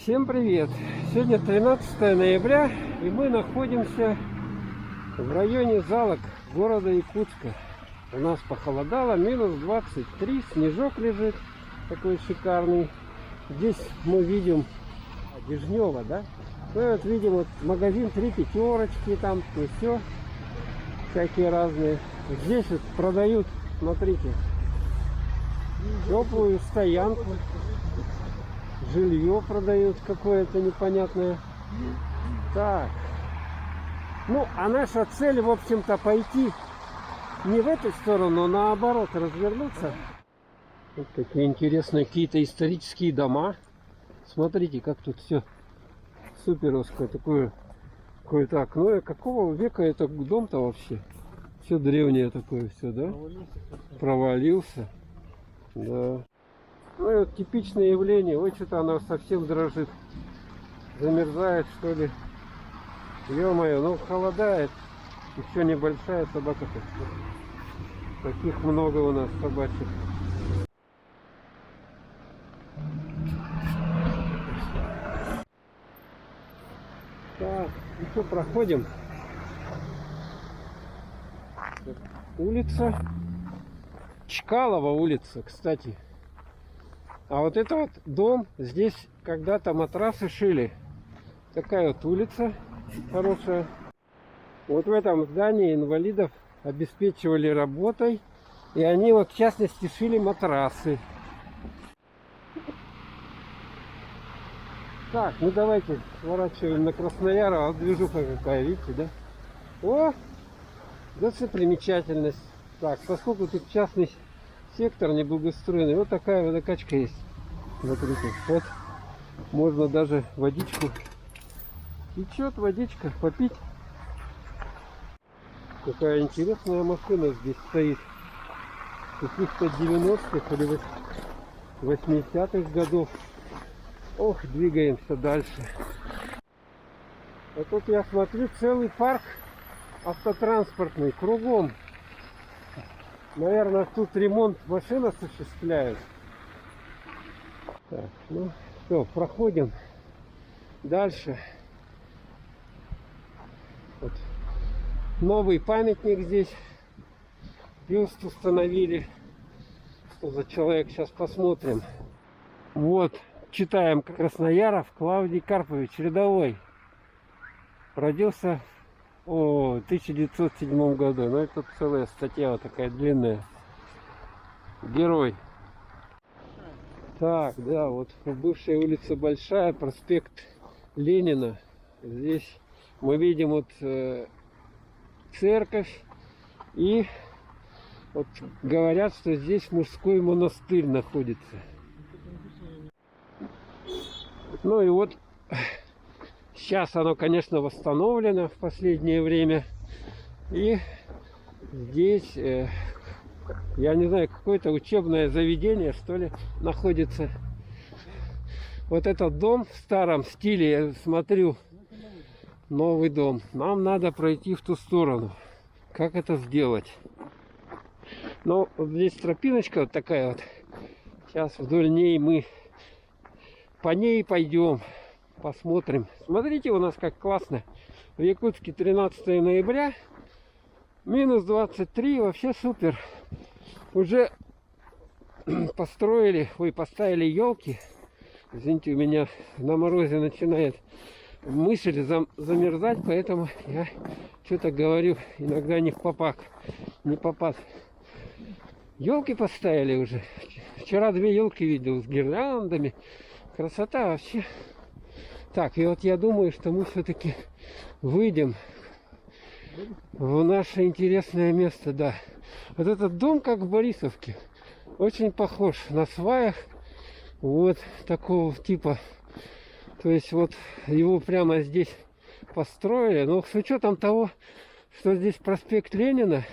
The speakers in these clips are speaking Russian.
Всем привет! Сегодня 13 ноября, и мы находимся в районе Залог города Якутска. У нас похолодало, минус 23, снежок лежит такой шикарный. Здесь мы видим Дежнева, да? Мы вот видим вот магазин «Три пятерочки», там и все, всякие разные. Здесь вот продают, смотрите, теплую стоянку. Жилье продают какое-то непонятное. Так. Ну, а наша цель, в общем-то, пойти не в эту сторону, а наоборот, развернуться. Вот такие интересные какие-то исторические дома. Смотрите, как тут все суперовское. Такое какое-то окно. И какого века это дом-то вообще? Все древнее такое все, да? Провалился. Да. Ну и вот типичное явление. Ой, что-то оно совсем дрожит. Замерзает, что ли. Ё-моё, ну холодает. Еще небольшая собака-то. Таких много у нас собачек. Так, ну что, проходим. Улица. Чкалова улица, кстати. А вот это вот дом, здесь когда-то матрасы шили. Такая вот улица хорошая. Вот в этом здании инвалидов обеспечивали работой. И они вот в частности шили матрасы. Так, ну давайте сворачиваем на Красноярова. Вот движуха какая, видите, да? О, достопримечательность. Так, поскольку тут частный сектор неблагоустроенный, вот такая водокачка есть. Смотрите, вот можно даже водичку. Течет водичка, попить. Какая интересная машина здесь стоит. Каких-то 90-х или 80-х годов. Ох, двигаемся дальше. А тут я смотрю целый парк автотранспортный кругом. Наверное, тут ремонт машин осуществляют. Так, ну что, проходим дальше. Вот. Новый памятник здесь. Бюст установили. Что за человек? Сейчас посмотрим. Вот, читаем: Краснояров Клавдий Карпович, рядовой. Родился в 1907 году. Ну, это целая статья вот такая длинная. Герой. Так, да, вот бывшая улица Большая, проспект Ленина. Здесь мы видим вот церковь. И вот говорят, что здесь мужской монастырь находится. Ну и вот сейчас оно, конечно, восстановлено в последнее время. И здесь, я не знаю, какое-то учебное заведение, что ли, находится. Вот этот дом в старом стиле, я смотрю, новый дом. Нам надо пройти в ту сторону. Как это сделать? Ну, вот здесь тропиночка вот такая вот. Сейчас вдоль ней мы по ней пойдем. Посмотрим. Смотрите, у нас как классно. В Якутске 13 ноября. Минус 23. Вообще супер. Уже построили, поставили елки. Извините, у меня на морозе начинает мысль замерзать, поэтому я что-то говорю иногда не в попад. Не попад. Елки поставили уже. Вчера 2 елки видел с гирляндами. Красота вообще. Так, и вот я думаю, что мы все-таки выйдем в наше интересное место, да. Вот этот дом, как в Борисовке, очень похож на сваях. Вот такого типа. То есть вот его прямо здесь построили. Но с учетом того, что здесь проспект Ленина,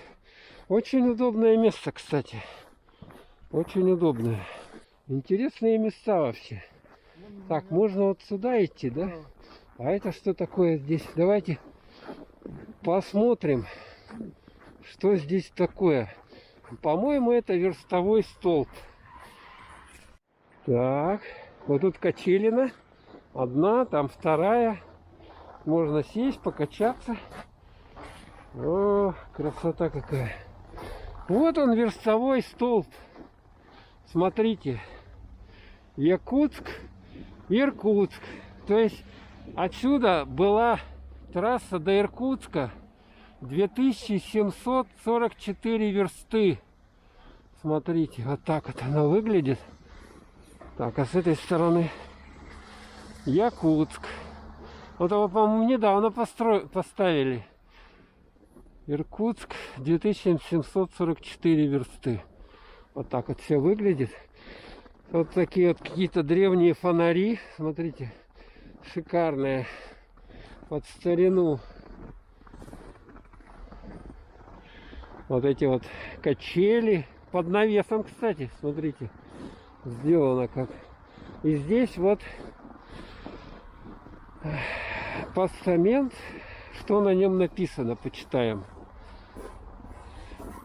очень удобное место, кстати. Очень удобное. Интересные места вообще. Так, можно вот сюда идти, да? А это что такое здесь? Давайте посмотрим, что здесь такое. По-моему, это верстовой столб. Так, вот тут качелина. одна, там вторая. Можно сесть, покачаться. О, красота какая. Вот он, верстовой столб. Смотрите. Якутск, Иркутск. То есть отсюда была трасса до Иркутска 2744 версты. Смотрите, вот так вот она выглядит. Так, а с этой стороны Якутск. Вот его, по-моему, недавно поставили. Иркутск, 2744 версты. Вот так вот все выглядит. Вот такие вот какие-то древние фонари. Смотрите, шикарные. Под старину. Вот эти вот качели. Под навесом, кстати, смотрите. Сделано как. И здесь вот постамент. Что на нем написано, почитаем.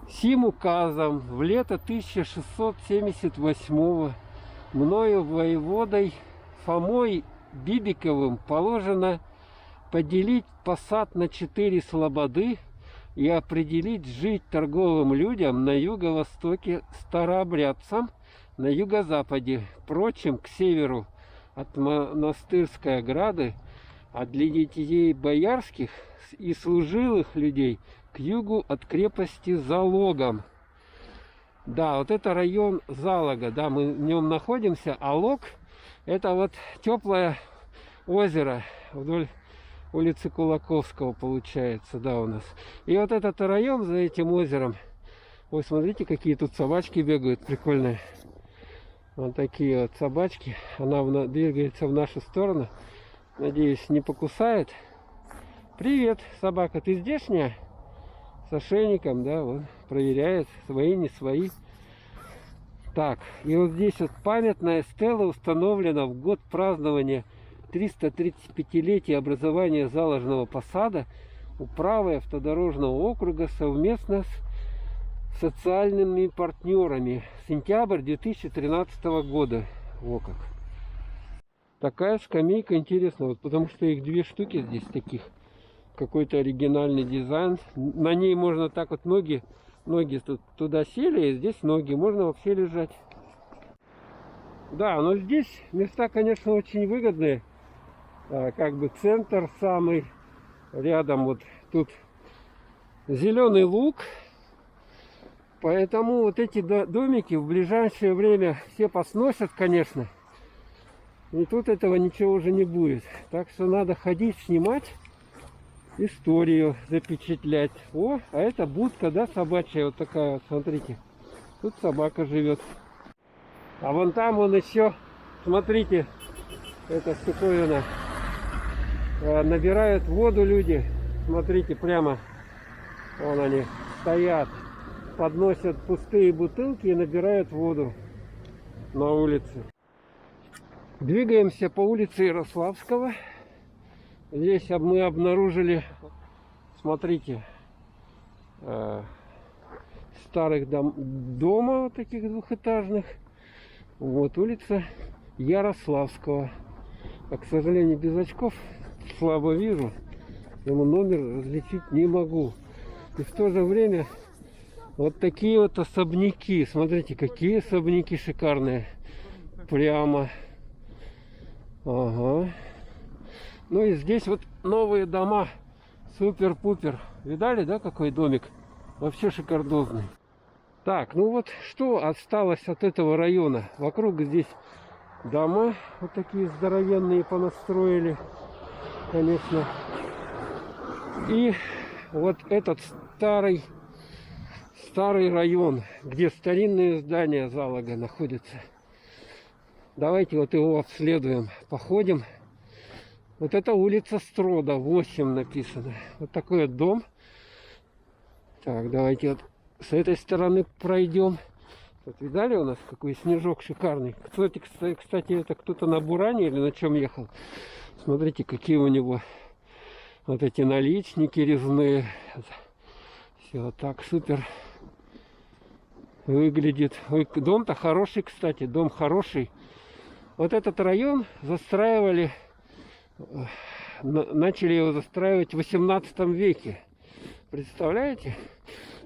Сим указом в лето 1678 мною воеводой Фомой Бибиковым положено поделить посад на 4 слободы и определить жить торговым людям на юго-востоке старообрядцам, на юго-западе, прочим к северу от монастырской ограды, а для детей боярских и служилых людей к югу от крепости Залогом. Да, вот это район Залога, да, мы в нем находимся, а Лог это вот теплое озеро вдоль улицы Кулаковского получается, да, у нас. И вот этот район за этим озером, ой, смотрите, какие тут собачки бегают, прикольные. Вот такие вот собачки, она двигается в нашу сторону, надеюсь, не покусает. Привет, собака, ты здешняя? С ошейником, да, вот, проверяет, свои, не свои. Так, и вот здесь вот памятная стела установлена в год празднования 335-летия образования Заложного посада управой автодорожного округа совместно с социальными партнерами. Сентябрь 2013 года. Во как. Такая скамейка интересная, вот, потому что их 2 штуки здесь таких. Какой-то оригинальный дизайн. На ней можно так вот ноги туда сели, и здесь ноги. Можно вообще лежать. Да, но здесь места, конечно, очень выгодные. Как бы центр самый. Рядом вот тут зеленый луг. Поэтому вот эти домики в ближайшее время все посносят, конечно. И тут этого ничего уже не будет. Так что надо ходить, снимать. Историю запечатлять. О, а это будка, да, собачья, вот такая вот, смотрите. Тут собака живет. А вон там он еще, смотрите, эта штуковина. Набирают воду люди. Смотрите, прямо, вон они стоят, подносят пустые бутылки и набирают воду на улице. Двигаемся по улице Ярославского. Здесь мы обнаружили, смотрите, старых дома вот таких двухэтажных. Вот улица Ярославского. А, к сожалению, без очков слабо вижу. Ему номер различить не могу. И в то же время вот такие вот особняки. Смотрите, какие особняки шикарные. Прямо. Ага. Ну и здесь вот новые дома. Супер-пупер. Видали, да, какой домик? Вообще шикардозный. Так, ну вот что осталось от этого района. Вокруг здесь дома вот такие здоровенные понастроили, конечно. И вот этот старый район, где старинные здания Залога находятся. Давайте вот его обследуем, походим. Вот это улица Строда, 8 написано. Вот такой вот дом. Так, давайте вот с этой стороны пройдем. Вот видали у нас какой снежок шикарный. Кстати, это кто-то на буране или на чем ехал. Смотрите, какие у него вот эти наличники резные. Все так супер выглядит. Ой, дом-то хороший, кстати, дом хороший. Вот этот район застраивали начали его застраивать в 18 веке. Представляете?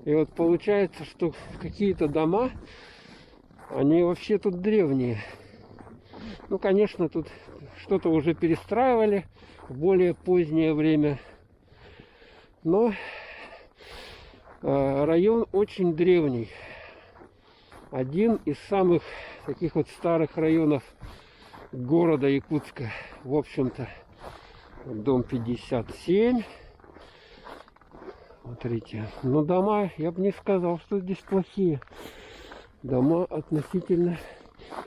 И вот получается, что какие-то дома, они вообще тут древние. Ну, конечно, тут что-то уже перестраивали в более позднее время. Но район очень древний. Один из самых таких вот старых районов города Якутска. В общем-то, дом 57. Смотрите. Но дома, я бы не сказал, что здесь плохие. Дома относительно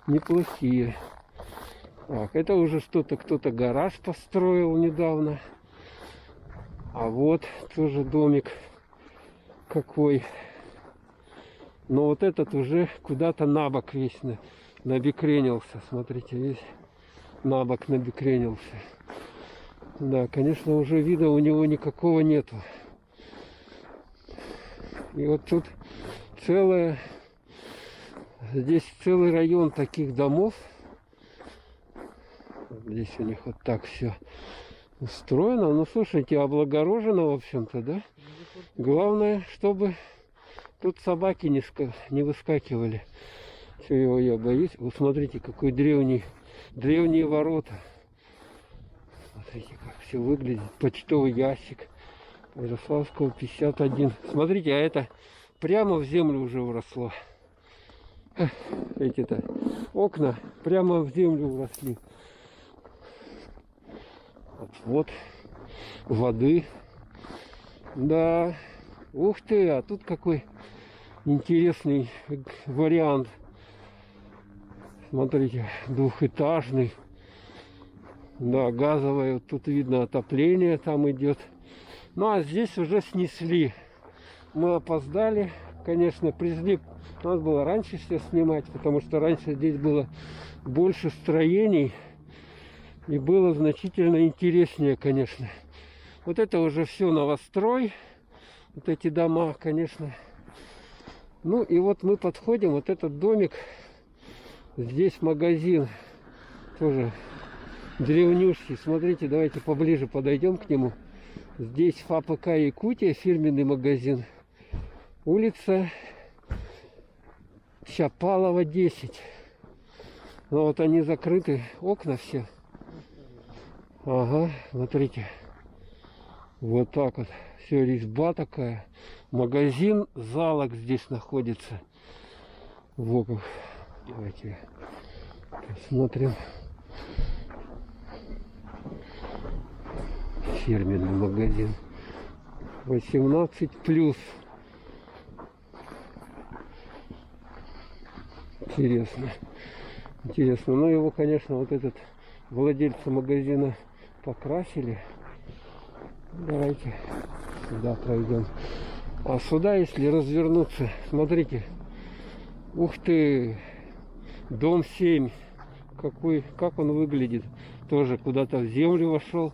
неплохие. Так, это уже что-то, кто-то гараж построил недавно. А вот тоже домик какой. Но вот этот уже куда-то на бок весь набекренился. Смотрите, весь на бок набекренился. Да, конечно, уже вида у него никакого нету. И вот тут здесь целый район таких домов. Здесь у них вот так все устроено. Ну, слушайте, облагорожено, в общем-то, да? Главное, чтобы тут собаки не выскакивали. Все, его я боюсь. Вот смотрите, какой древние ворота. Смотрите, как все выглядит. Почтовый ящик. Ярославского 51. Смотрите, а это прямо в землю уже уросло. Эти-то окна прямо в землю уросли. Вот воды. Да. Ух ты, а тут какой интересный вариант. Смотрите, двухэтажный. Да, газовое. Вот тут видно отопление там идет. Ну а здесь уже снесли. Мы опоздали. Конечно, привезли. Надо было раньше все снимать, потому что раньше здесь было больше строений. И было значительно интереснее, конечно. Вот это уже все новострой. Вот эти дома, конечно. Ну и вот мы подходим. Вот этот домик. Здесь магазин. Тоже древнющий. Смотрите, давайте поближе подойдем к нему. Здесь ФАПК Якутия, фирменный магазин. Улица Чапалова, 10. Но вот они закрыты, окна все. Ага, смотрите. Вот так вот. Все, резьба такая. Магазин Залог здесь находится. Вот. Давайте посмотрим. Фирменный магазин. 18+. Интересно. Интересно. Но его, конечно, вот этот владельцы магазина покрасили. Давайте сюда пройдем. А сюда, если развернуться, смотрите. Ух ты! Дом 7. Как он выглядит. Тоже куда-то в землю вошел.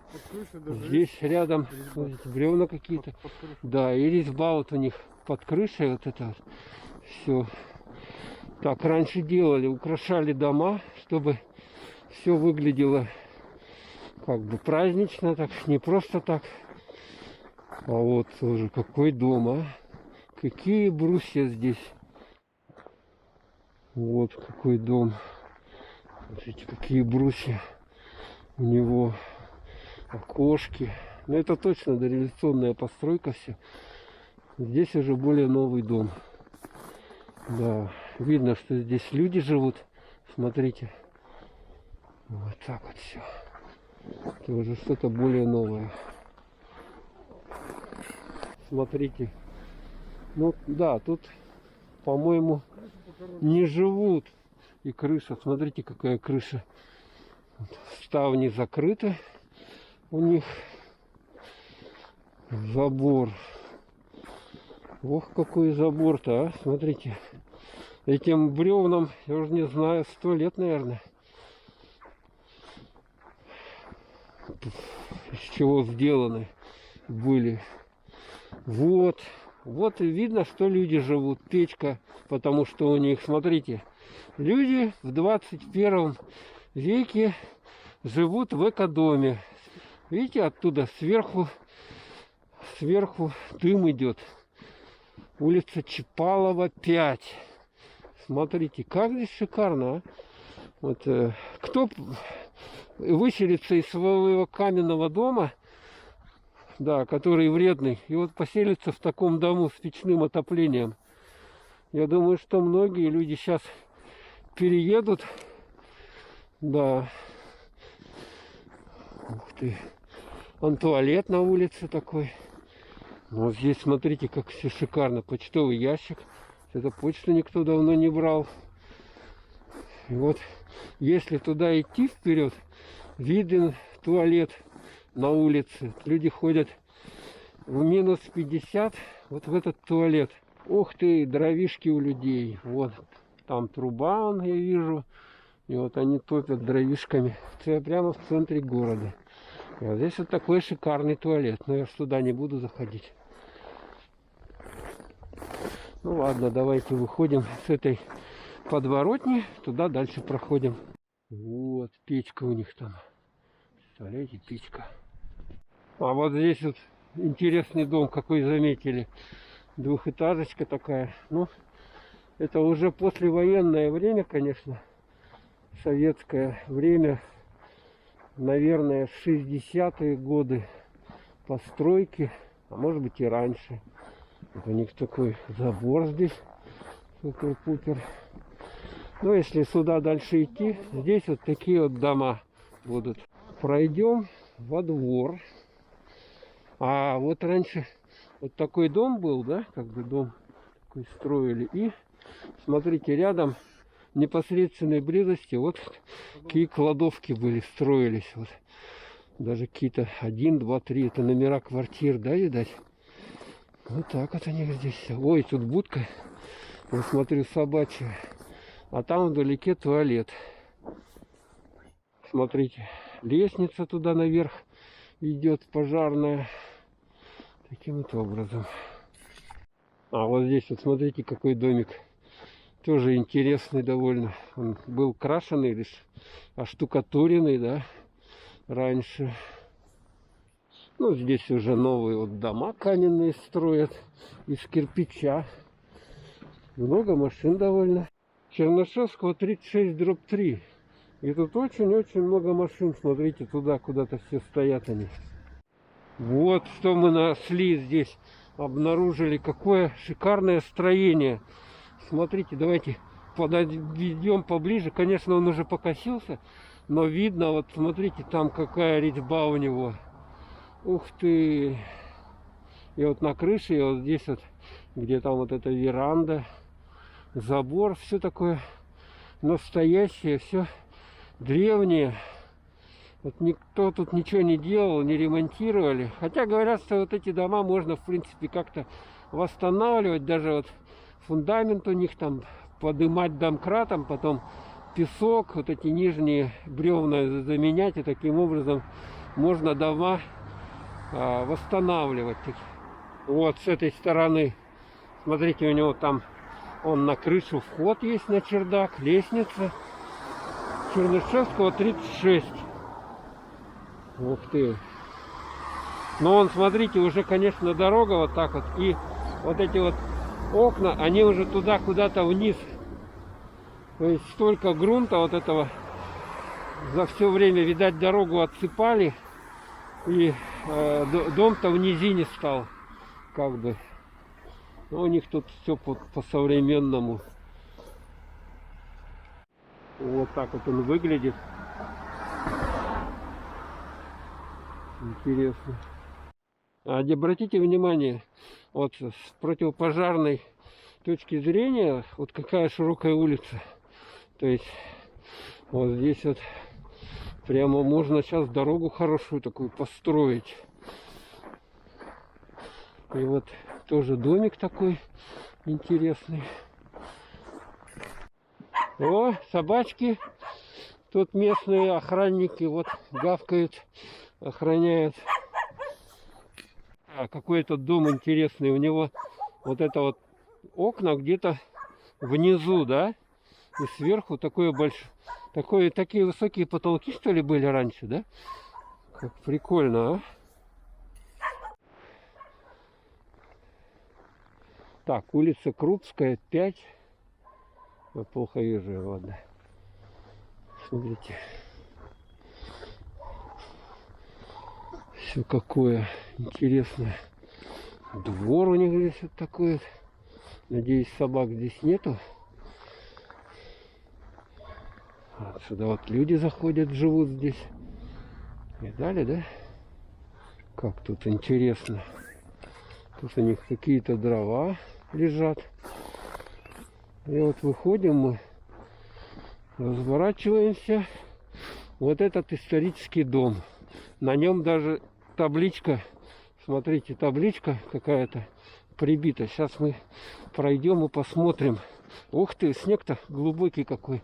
Здесь рядом, смотрите, бревна какие-то. Да, и резьба вот у них под крышей. Вот это вот. Все. Так раньше делали, украшали дома, чтобы все выглядело как бы празднично, так, не просто так. А вот тоже какой дом, а? Какие брусья здесь. Вот какой дом. Смотрите, какие брусья у него. Окошки. Ну это точно дореволюционная постройка все. Здесь уже более новый дом. Да, видно, что здесь люди живут. Смотрите. Вот так вот все. Это уже что-то более новое. Смотрите. Ну да, тут, по-моему, не живут. И крыша, смотрите, какая крыша. Ставни закрыты у них. Забор. Ох, какой забор-то, а. Смотрите. Этим бревнам, я уже не знаю, 100 лет, наверное. Из чего сделаны были. Вот. Вот и видно, что люди живут. Печка, потому что у них, смотрите, люди в 21 веке живут в экодоме. Видите, оттуда сверху дым идет. Улица Чапалова, 5. Смотрите, как здесь шикарно, а? Вот кто выселится из своего каменного дома, да, который вредный, и вот поселится в таком дому с печным отоплением. Я думаю, что многие люди сейчас переедут. Да. Ух ты. Вон туалет на улице такой. Вот здесь, смотрите, как все шикарно. Почтовый ящик. Это почту никто давно не брал. И вот, если туда идти вперед, виден туалет на улице. Люди ходят в минус 50 вот в этот туалет. Ух ты, дровишки у людей. Вот там труба, я вижу. И вот они топят дровишками прямо в центре города. И вот здесь вот такой шикарный туалет. Но я сюда не буду заходить. Ну ладно, давайте выходим с этой подворотни. Туда дальше проходим. Вот печка у них там. Представляете, печка. А вот здесь вот интересный дом, какой заметили. Двухэтажечка такая. Ну, это уже послевоенное время, конечно. Советское время. Наверное, 60-е годы постройки. А может быть и раньше. Вот у них такой забор здесь. Супер-пупер. Ну, если сюда дальше идти, здесь вот такие вот дома будут. Пройдем во двор. А вот раньше вот такой дом был, да, как бы дом такой строили. И смотрите, рядом в непосредственной близости вот какие кладовки были, строились. Вот. Даже какие-то 1, 2, 3, это номера квартир, да, видать? Вот так вот они здесь все. Ой, тут будка, я смотрю, собачья. А там вдалеке туалет. Смотрите, лестница туда наверх идет, пожарная. Таким вот образом. А вот здесь вот смотрите, какой домик. Тоже интересный довольно. Он был крашеный лишь, оштукатуренный, да, раньше. Ну, здесь уже новые вот дома каменные строят из кирпича. Много машин довольно. Чернышевского 36/3. И тут очень-очень много машин. Смотрите, туда куда-то все стоят они. Вот что мы нашли здесь. Обнаружили, какое шикарное строение. Смотрите, давайте подойдем поближе. Конечно, он уже покосился, но видно, вот смотрите, там какая резьба у него. Ух ты! И вот на крыше, и вот здесь вот, где там вот эта веранда, забор, все такое настоящее, все древнее. Вот никто тут ничего не делал, не ремонтировали. Хотя говорят, что вот эти дома можно, в принципе, как-то восстанавливать. Даже вот фундамент у них там подымать домкратом, потом песок, вот эти нижние бревна заменять. И таким образом можно дома восстанавливать. Вот с этой стороны. Смотрите, у него там он на крышу вход есть, на чердак, лестница. Чернышевского 36. Ух ты. Но он, смотрите, уже, конечно, дорога вот так вот. И вот эти вот окна, они уже туда куда-то вниз. То есть столько грунта вот этого за все время, видать, дорогу отсыпали. И дом-то в низине стал. Как бы. Но у них тут все по-современному. Вот так вот он выглядит. Интересно. Обратите внимание, вот с противопожарной точки зрения, вот какая широкая улица. То есть вот здесь вот прямо можно сейчас дорогу хорошую такую построить. И вот тоже домик такой интересный. О, собачки. Тут местные охранники вот гавкают, охраняют. А какой этот дом интересный. У него вот это вот окна где-то внизу, да? И сверху такое большое, такие высокие потолки, что ли, были раньше, да? Как прикольно, а? Так, улица Крупская, 5. Я плохо вижу, ладно. Смотрите. Все какое интересное. Двор у них здесь вот такой вот. Надеюсь, собак здесь нету. Отсюда вот люди заходят, живут здесь. Видали, да? Как тут интересно. Тут у них какие-то дрова лежат. И вот выходим мы, разворачиваемся. Вот этот исторический дом. На нем даже табличка. Смотрите, табличка какая-то прибита. Сейчас мы пройдем и посмотрим. Ух ты, снег-то глубокий какой.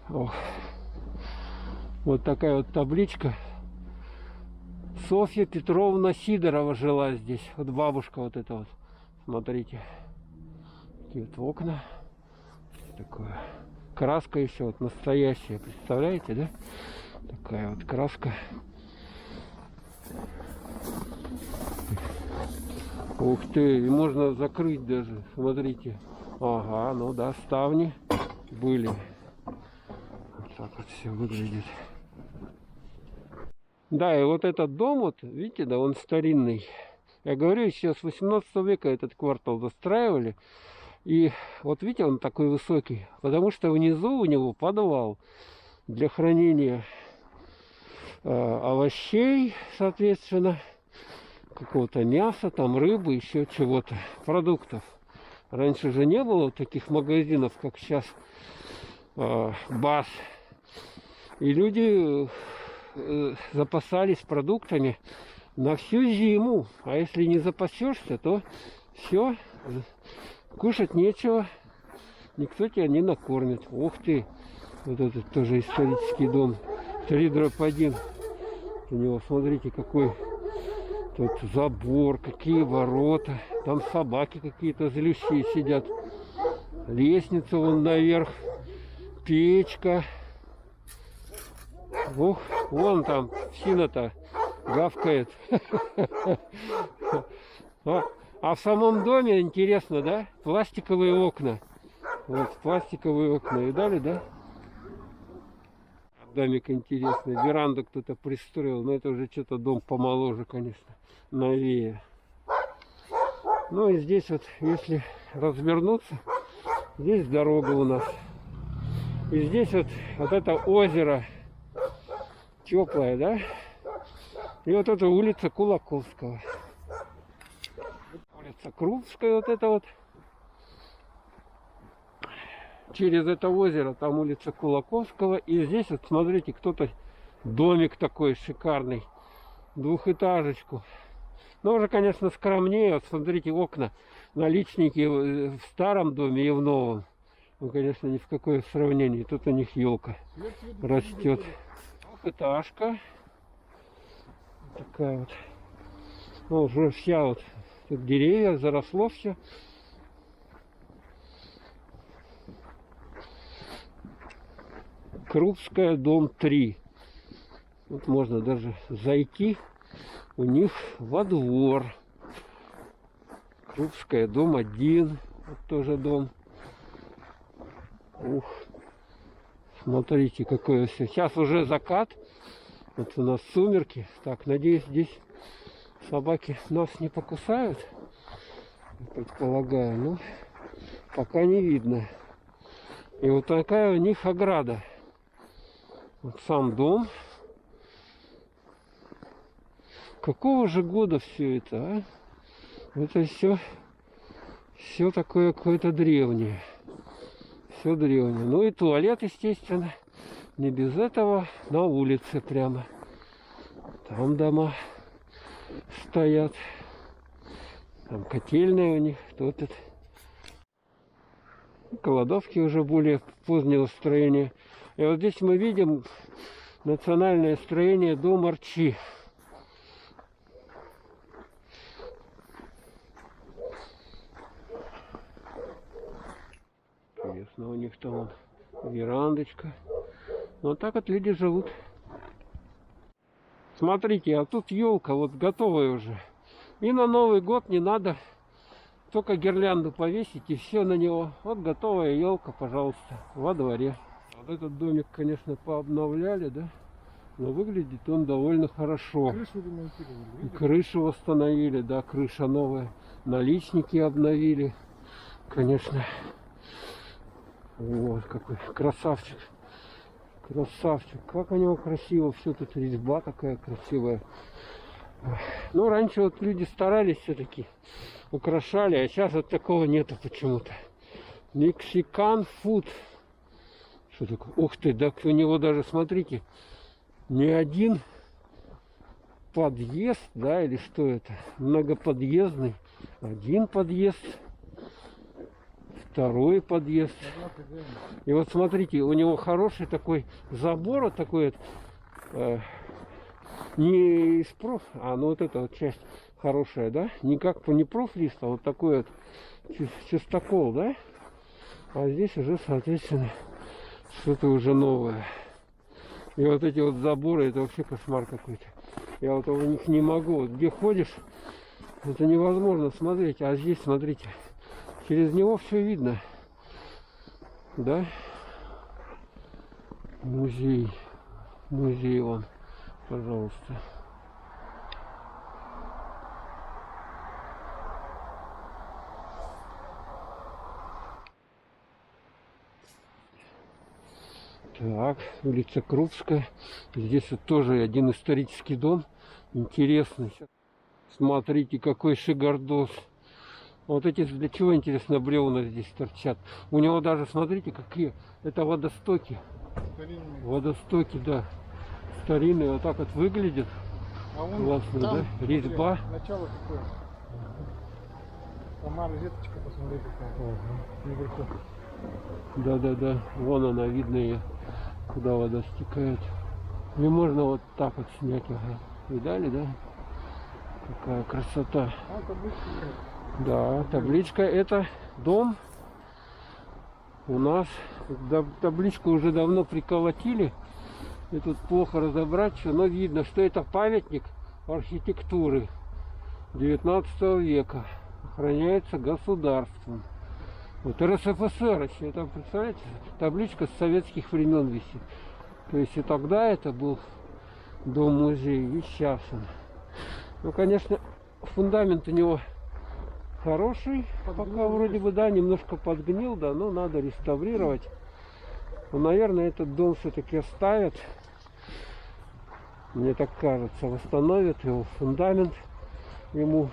Ох. Вот такая вот табличка. Софья Петровна Сидорова жила здесь. Вот бабушка вот эта вот. Смотрите. Такие вот окна. Такое. Краска еще вот настоящая. Представляете, да? Такая вот краска. Ух ты, и можно закрыть даже. Смотрите. Ага, ну да, ставни были. Вот так вот все выглядит. Да, и вот этот дом, вот, видите, да, он старинный. Я говорю, еще с 18 века этот квартал застраивали. И вот видите, он такой высокий, потому что внизу у него подвал для хранения овощей, соответственно, какого-то мяса, там рыбы, еще чего-то, продуктов. Раньше же не было таких магазинов, как сейчас БАС. И люди запасались продуктами на всю зиму. А если не запасешься, то все, кушать нечего, никто тебя не накормит. Ух ты, вот этот тоже исторический дом 3/1. У него, смотрите, какой тут забор, какие ворота. Там собаки какие-то злющие сидят. Лестница вон наверх, печка. Ух, вон там псина-то гавкает. А в самом доме интересно, да? Пластиковые окна. Вот, пластиковые окна. Видали, да? Домик интересный. Веранду кто-то пристроил. Но это уже что-то дом помоложе, конечно. Новее. Ну и здесь вот, если развернуться, здесь дорога у нас. И здесь вот это озеро. Теплая, да? И вот эта улица Кулаковского. Улица Крупская вот это вот. Через это озеро там улица Кулаковского. И здесь вот, смотрите, кто-то домик такой шикарный. Двухэтажечку. Но уже, конечно, скромнее. Вот смотрите, окна, наличники в старом доме и в новом. Ну, конечно, ни в какое сравнение. Тут у них елка растет. Двухэтажка. Такая вот. Ну, уже вся вот тут деревья, заросло все. Крупская, дом 3. Вот можно даже зайти у них во двор. Крупская, дом 1. Вот тоже дом. Ух. Смотрите, какое все. Сейчас уже закат. Вот у нас сумерки. Так, надеюсь, здесь собаки нас не покусают. Предполагаю. Но пока не видно. И вот такая у них ограда. Вот сам дом. Какого же года все это, а? Это все такое какое-то древнее. Все древнее. Ну и туалет, естественно. Не без этого. На улице прямо. Там дома стоят. Там котельная у них. Тут это. Кладовки уже более позднего строения. И вот здесь мы видим национальное строение дом Арчи. Интересно, у них там верандочка. Вот так вот люди живут. Смотрите, а тут елка вот готовая уже. И на Новый год не надо только гирлянду повесить и все на него. Вот готовая елка, пожалуйста, во дворе. Вот этот домик, конечно, пообновляли, да? Но выглядит он довольно хорошо. Крышу ремонтировали. И крышу восстановили, да, крыша новая. Наличники обновили, конечно. Вот какой красавчик. Красавчик. Как у него красиво. Все тут резьба такая красивая. Ну, раньше вот люди старались все-таки. Украшали, а сейчас вот такого нету почему-то. Мексикан фуд. Что такое? Ух ты, да у него даже, смотрите, не один подъезд, да, или что это? Многоподъездный. Один подъезд. Второй подъезд. И вот смотрите, у него хороший такой забор, вот такой вот, не из проф, а ну вот эта вот часть хорошая, да? Не как не профлист, а вот такой вот чистокол, да? А здесь уже, соответственно, что-то уже новое. И вот эти вот заборы, это вообще кошмар какой-то. Я вот у них не могу. Вот где ходишь, это невозможно смотреть. А здесь, смотрите, через него все видно. Да? Музей. Музей вон, пожалуйста. Так, улица Крупская. Здесь вот тоже один исторический дом. Интересный. Смотрите, какой шигардос. Вот эти для чего, интересно, бревна здесь торчат. У него даже, смотрите, какие. Это водостоки. Старинные. Водостоки, да. Старинные. Вот так вот выглядит. А вон классно, там, да? Резьба. Начало какое. Сама розеточка, посмотри, какая. Наверху. Да-да-да. Вон она, видно ее, куда вода стекает. И можно вот так вот снять. Ага. Видали, да? Какая красота. А, табличка. Да, табличка это дом. У нас табличку уже давно приколотили. И тут плохо разобрать, что, но видно, что это памятник архитектуры 19 века. Охраняется государством. Вот РСФСР еще, это, представляете, табличка с советских времен висит. То есть и тогда это был дом-музей, и сейчас он. Ну, конечно, фундамент у него хороший, пока вроде бы, да, немножко подгнил, да, но надо реставрировать. Но, наверное, этот дом все-таки оставят. Мне так кажется, восстановят его фундамент, ему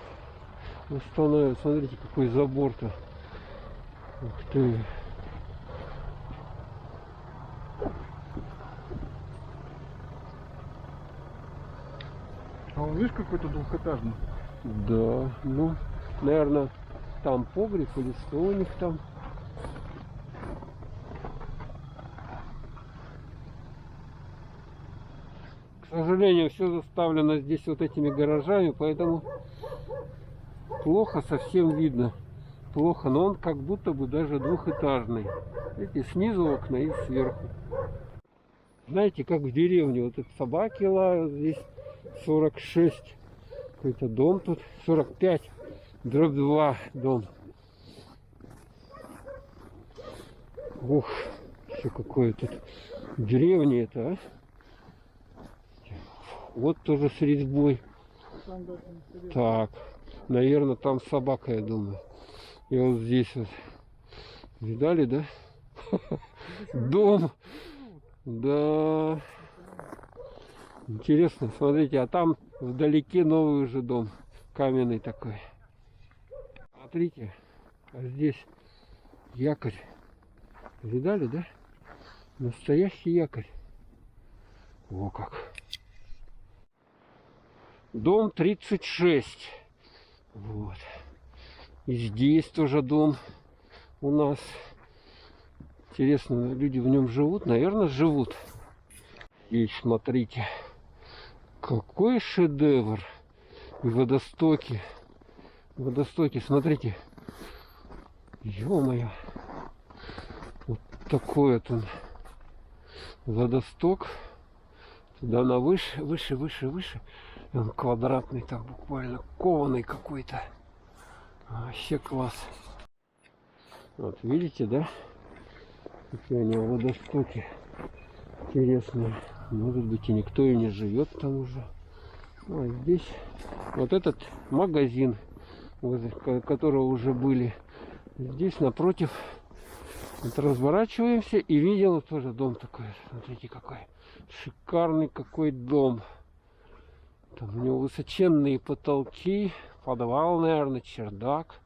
восстановят. Смотрите, какой забор-то. Ух ты. А он, видишь, какой-то двухэтажный? Да, ну, наверное, там погреб или что у них там. К сожалению, все заставлено здесь вот этими гаражами, поэтому плохо совсем видно. Плохо, но он как будто бы даже двухэтажный. Видите, снизу окна и сверху. Знаете, как в деревне, вот это собаки лают, здесь 46. Какой-то дом тут, 45/2 дом. Ух, все какое тут деревня это, а? Вот тоже с резьбой. Так, наверное, там собака, я думаю. И вот здесь вот. Видали, да? Дом. Да. Интересно, смотрите, а там вдалеке новый уже дом. Каменный такой. Смотрите, а здесь якорь. Видали, да? Настоящий якорь. О как. Дом 36. Вот. И здесь тоже дом у нас. Интересно, люди в нем живут? Наверное, живут. И смотрите, какой шедевр. И водостоки. Водостоки, смотрите. Ё-моё. Вот такой вот он. водосток. Туда на выше, выше, выше, выше. И он квадратный, там буквально кованый какой-то. Вообще класс. Вот видите, да? Какие они водостоки интересные. Может быть, и никто и не живет там уже. А здесь вот этот магазин, возле которого уже были. Здесь напротив вот разворачиваемся и видел вот тоже дом такой. Смотрите, какой шикарный какой дом. Там у него высоченные потолки, подвал, наверное, чердак.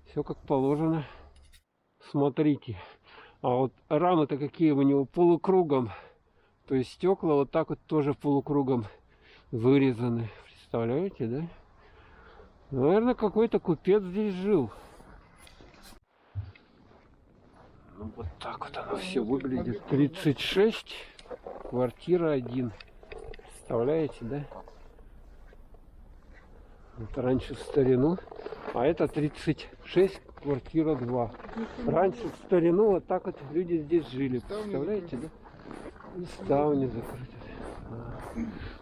Все как положено. Смотрите. А вот рамы-то какие у него полукругом. То есть стекла вот так вот тоже полукругом вырезаны. Представляете, да? Наверное, какой-то купец здесь жил. Ну, вот так вот оно все выглядит. 36, квартира 1. Представляете, да? Это раньше в старину. А это 36, квартира 2. Раньше в старину вот так вот люди здесь жили. Представляете, да? И ставни закрыты.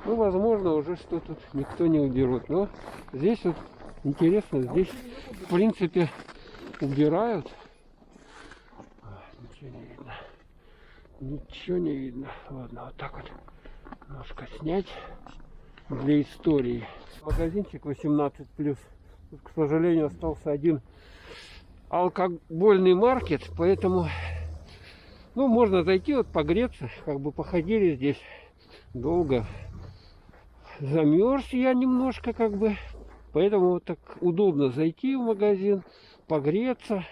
Ну, возможно, уже что тут никто не уберет. Но здесь вот интересно, здесь в принципе убирают. Ничего не видно. Ничего не видно. Ладно, вот так вот немножко снять для истории. Магазинчик 18+. Тут, к сожалению, остался один алкогольный маркет, поэтому ну, можно зайти, вот погреться. Как бы походили здесь долго. Замерз я немножко, как бы. Поэтому вот так удобно зайти в магазин, погреться.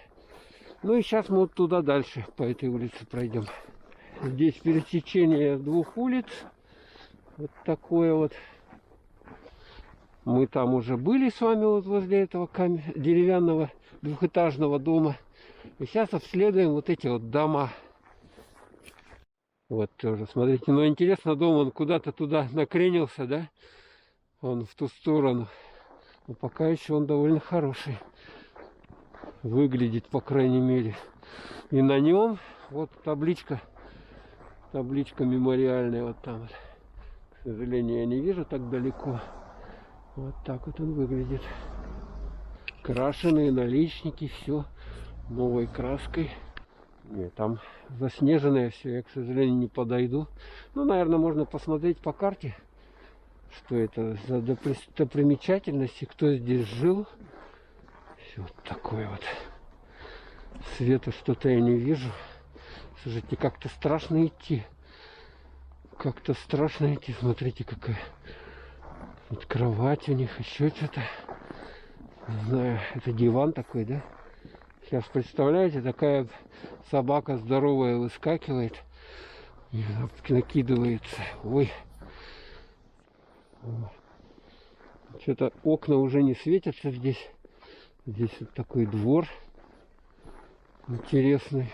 Ну и сейчас мы вот туда дальше, по этой улице пройдем. Здесь пересечение двух улиц. Вот такое вот. Мы там уже были с вами вот возле этого деревянного двухэтажного дома. И сейчас обследуем вот эти вот дома. Вот тоже, смотрите, ну интересно, дом, он куда-то туда накренился, да? Он в ту сторону. Но пока еще он довольно хороший. Выглядит, по крайней мере. И на нем вот табличка мемориальная вот там вот. К сожалению, я не вижу так далеко. Вот так вот он выглядит. Крашеные наличники, все новой краской. Нет, там заснеженное все, я, к сожалению, не подойду. Ну, наверное, можно посмотреть по карте, что это за достопримечательности, кто здесь жил. Все вот такое вот. Света что-то я не вижу. Слушайте, как-то страшно идти. Как-то страшно идти. Смотрите, какая. Вот кровать у них, еще что-то. Не знаю, это диван такой, да? Сейчас, представляете, такая собака здоровая выскакивает и накидывается. Ой. Что-то окна уже не светятся здесь. Здесь вот такой двор интересный.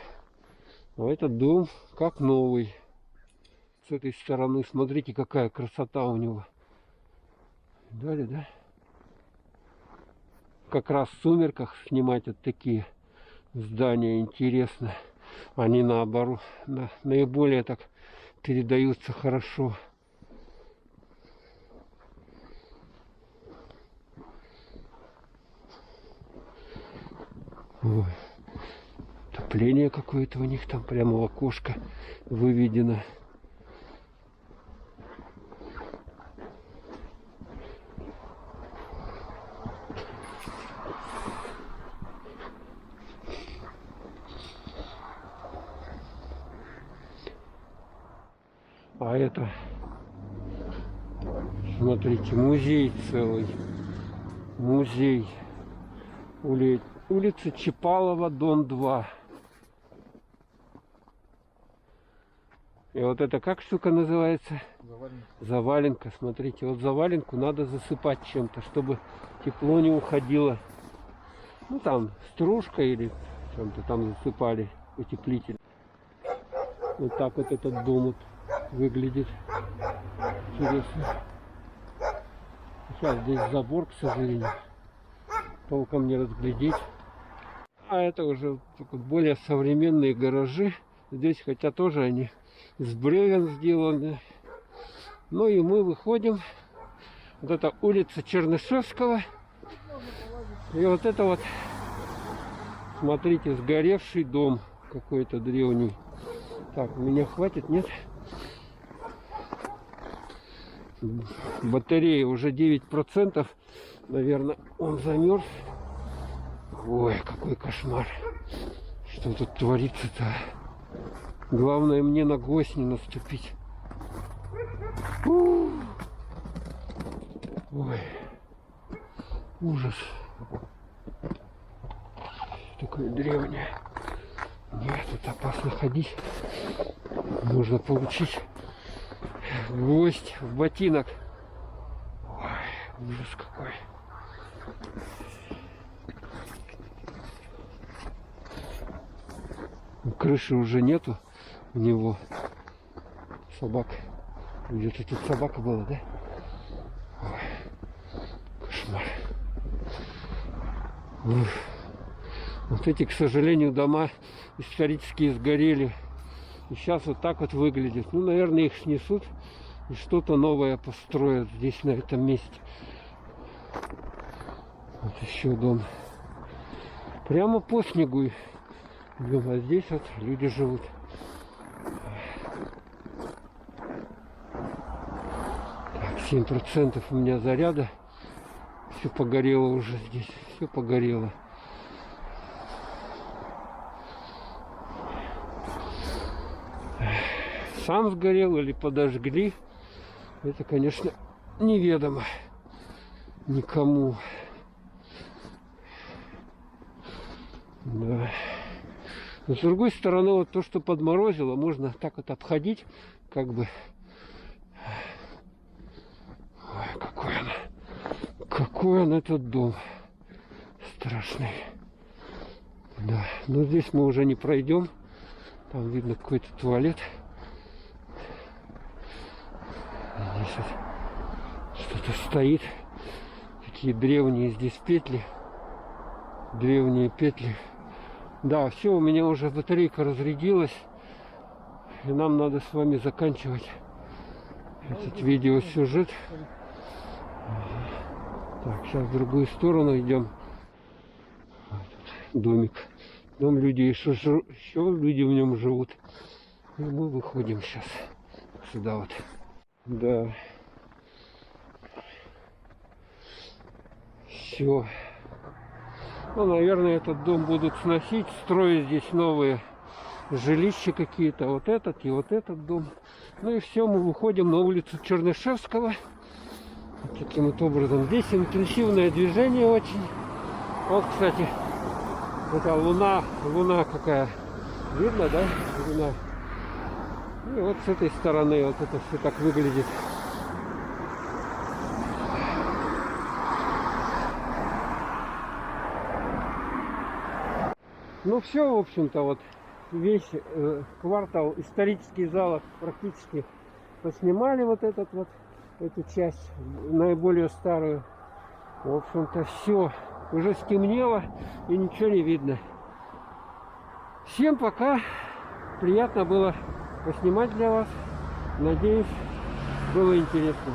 А этот дом как новый. С этой стороны, смотрите, какая красота у него. Видали, да? Как раз в сумерках снимать вот такие здания интересно. Они наоборот наиболее так передаются хорошо. Ой. Отопление какое-то у них там прямо в окошко выведено. А это, смотрите, музей целый. Музей. Улица Чапалова, дом 2. И вот это как штука называется? Заваленка. Заваленка. Смотрите, вот заваленку надо засыпать чем-то, чтобы тепло не уходило. Ну там стружка или чем-то там засыпали, утеплитель. Вот так вот этот дом вот выглядит. Интересно. Сейчас здесь забор, к сожалению, толком не разглядеть. А это уже более современные гаражи. Здесь, хотя тоже они из бревен сделаны. Ну и мы выходим. Вот это улица Чернышевского. И вот это вот, смотрите, сгоревший дом какой-то древний. Так, меня хватит, нет? Батарея уже 9%. Наверное, он замерз. Ой, какой кошмар. Что тут творится-то? Главное мне на гвоздь не наступить. Ой, ужас. Такое древнее. Нет, тут опасно ходить. Нужно получить гвоздь в ботинок. Ой, ужас какой. Крыши уже нету у него. Собак. Где-то тут собака была, да? Ой, кошмар. Ух. Вот эти, к сожалению, дома исторические сгорели. И сейчас вот так вот выглядит. Ну, наверное, их снесут и что-то новое построят здесь, на этом месте. Вот еще дом. Прямо по снегу. А здесь вот люди живут. Так, 7% у меня заряда. Все погорело уже здесь. Все погорело. Сам сгорел или подожгли. Это, конечно, неведомо никому. Да. Но с другой стороны, вот то, что подморозило, можно так вот обходить, как бы. Ой, какой он этот дом страшный. Да, но здесь мы уже не пройдем. Там видно какой-то туалет. Здесь вот что-то стоит. Такие древние здесь петли. Древние петли. Да, все, у меня уже батарейка разрядилась. И нам надо с вами заканчивать этот видеосюжет. Так, сейчас в другую сторону идем. Домик. Дом людей, еще люди в нем живут. И мы выходим сейчас сюда вот. Да. Все. Ну, наверное, этот дом будут сносить, строить здесь новые жилища какие-то. Вот этот и вот этот дом. Ну и все, мы выходим на улицу Чернышевского. Вот таким вот образом. Здесь интенсивное движение очень. Вот, кстати, это луна какая. Видно, да? Луна. И вот с этой стороны вот это все так выглядит. Ну все, в общем-то, вот весь квартал, исторический зал практически поснимали вот эту часть, наиболее старую. В общем-то, все. Уже стемнело и ничего не видно. Всем пока. Приятно было поснимать для вас. Надеюсь, было интересно.